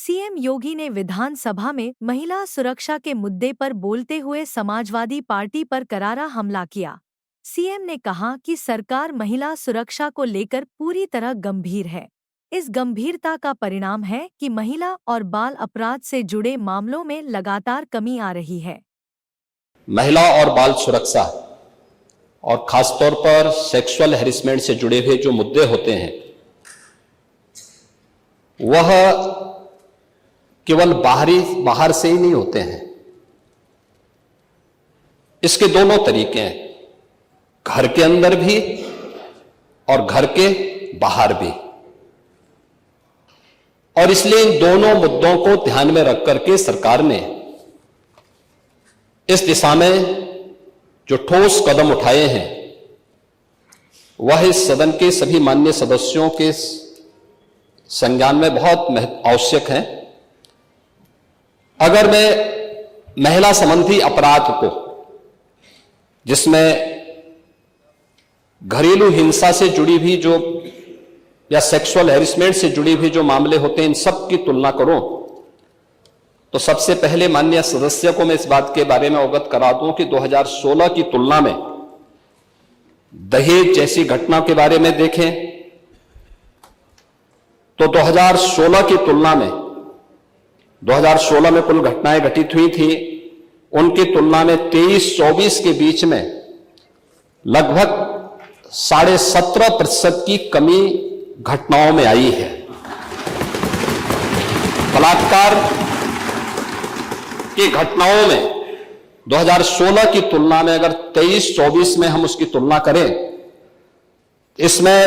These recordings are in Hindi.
सीएम योगी ने विधानसभा में महिला सुरक्षा के मुद्दे पर बोलते हुए समाजवादी पार्टी पर करारा हमला किया। सीएम ने कहा कि सरकार महिला सुरक्षा को लेकर पूरी तरह गंभीर है। इस गंभीरता का परिणाम है कि महिला और बाल अपराध से जुड़े मामलों में लगातार कमी आ रही है। महिला और बाल सुरक्षा और खासतौर पर सेक्सुअल हैरेसमेंट से जुड़े हुए जो मुद्दे होते हैं वह केवल बाहर से ही नहीं होते हैं। इसके दोनों तरीके हैं, घर के अंदर भी और घर के बाहर भी। और इसलिए इन दोनों मुद्दों को ध्यान में रख करके सरकार ने इस दिशा में जो ठोस कदम उठाए हैं वह इस सदन के सभी माननीय सदस्यों के संज्ञान में बहुत आवश्यक हैं। अगर मैं महिला संबंधी अपराध को, जिसमें घरेलू हिंसा से जुड़ी हुई जो या सेक्सुअल हैरेसमेंट से जुड़ी हुई जो मामले होते हैं, इन सब की तुलना करूं तो सबसे पहले माननीय सदस्य को मैं इस बात के बारे में अवगत करा दूं कि 2016 की तुलना में दहेज जैसी घटना के बारे में देखें तो 2016 की तुलना में 2016 में कुल घटनाएं घटित हुई थी, उनकी तुलना में 23-24 के बीच में लगभग 17.5% की कमी घटनाओं में आई है। बलात्कार की घटनाओं में 2016 की तुलना में अगर 23-24 में हम उसकी तुलना करें, इसमें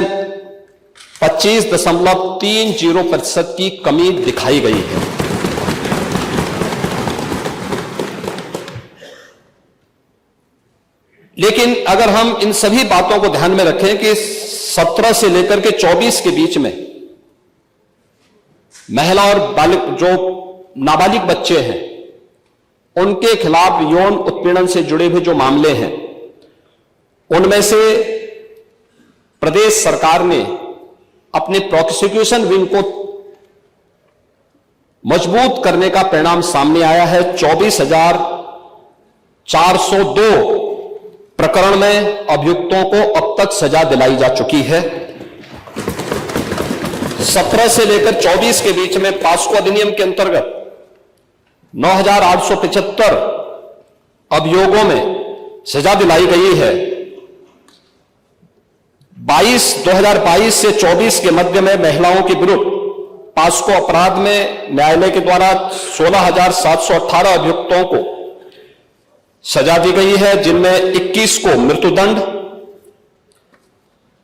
25.30% की कमी दिखाई गई है। लेकिन अगर हम इन सभी बातों को ध्यान में रखें कि 17 से लेकर के 24 के बीच में महिला और बालिक जो नाबालिग बच्चे हैं उनके खिलाफ यौन उत्पीड़न से जुड़े हुए जो मामले हैं, उनमें से प्रदेश सरकार ने अपने प्रोसिक्यूशन विंग को मजबूत करने का परिणाम सामने आया है। 24,402 प्रकरण में अभियुक्तों को अब तक सजा दिलाई जा चुकी है। 17 से लेकर 24 के बीच में पास्को अधिनियम के अंतर्गत 9,875 अभियोगों में सजा दिलाई गई है। 2022 से 24 के मध्य में महिलाओं के विरुद्ध पास्को अपराध में न्यायालय के द्वारा 16,718 अभियुक्तों को सजा दी गई है, जिनमें 21 को मृत्युदंड,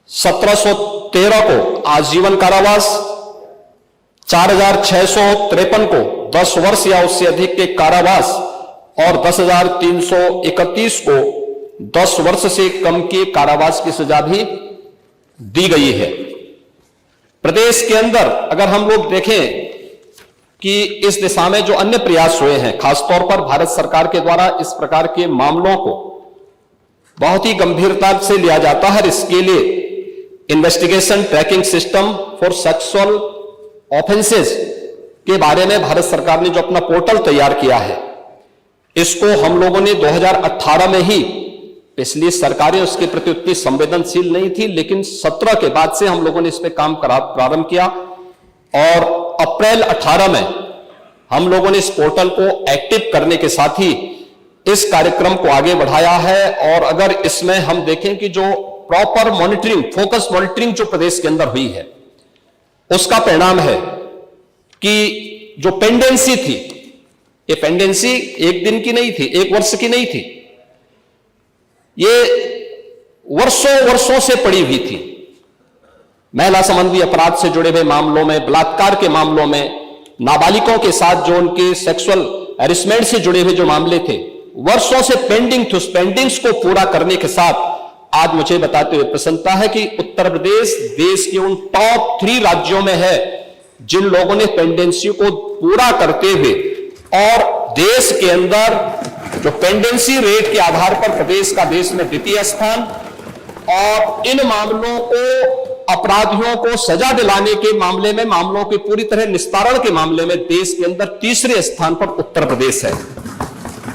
1713 को आजीवन कारावास, 4,653 को 10 वर्ष या उससे अधिक के कारावास और 10,331 को 10 वर्ष से कम के कारावास की सजा भी दी गई है। प्रदेश के अंदर अगर हम लोग देखें कि इस दिशा में जो अन्य प्रयास हुए हैं, खासतौर पर भारत सरकार के द्वारा इस प्रकार के मामलों को बहुत ही गंभीरता से लिया जाता है। इसके लिए investigation tracking system for sexual offences के बारे में भारत सरकार ने जो अपना पोर्टल तैयार किया है, इसको हम लोगों ने 2018 में ही, पिछली सरकारें उसके प्रति उतनी संवेदनशील नहीं थी, लेकिन 17 के बाद से हम लोगों ने इस पे काम प्रारंभ किया और अप्रैल 18 में हम लोगों ने इस पोर्टल को एक्टिव करने के साथ ही इस कार्यक्रम को आगे बढ़ाया है। और अगर इसमें हम देखें कि जो प्रॉपर मॉनिटरिंग, फोकस मॉनिटरिंग जो प्रदेश के अंदर हुई है, उसका परिणाम है कि जो पेंडेंसी थी, ये पेंडेंसी एक दिन की नहीं थी, एक वर्ष की नहीं थी, ये वर्षों से पड़ी हुई थी। महिला संबंधी अपराध से जुड़े हुए मामलों में, बलात्कार के मामलों में, नाबालिगों के साथ जो उनके सेक्सुअल हैरेसमेंट से जुड़े हुए जो मामले थे, वर्षों से पेंडिंग थे। उस पेंडिंग्स को पूरा करने के साथ आज मुझे बताते हुए प्रसन्नता है कि उत्तर प्रदेश देश के उन टॉप 3 राज्यों में है जिन लोगों ने पेंडेंसी को पूरा करते हुए, और देश के अंदर जो पेंडेंसी रेट के आधार पर प्रदेश का देश में द्वितीय स्थान, और इन मामलों को अपराधियों को सजा दिलाने के मामले में, मामलों के पूरी तरह निस्तारण के मामले में देश के अंदर तीसरे स्थान पर उत्तर प्रदेश है।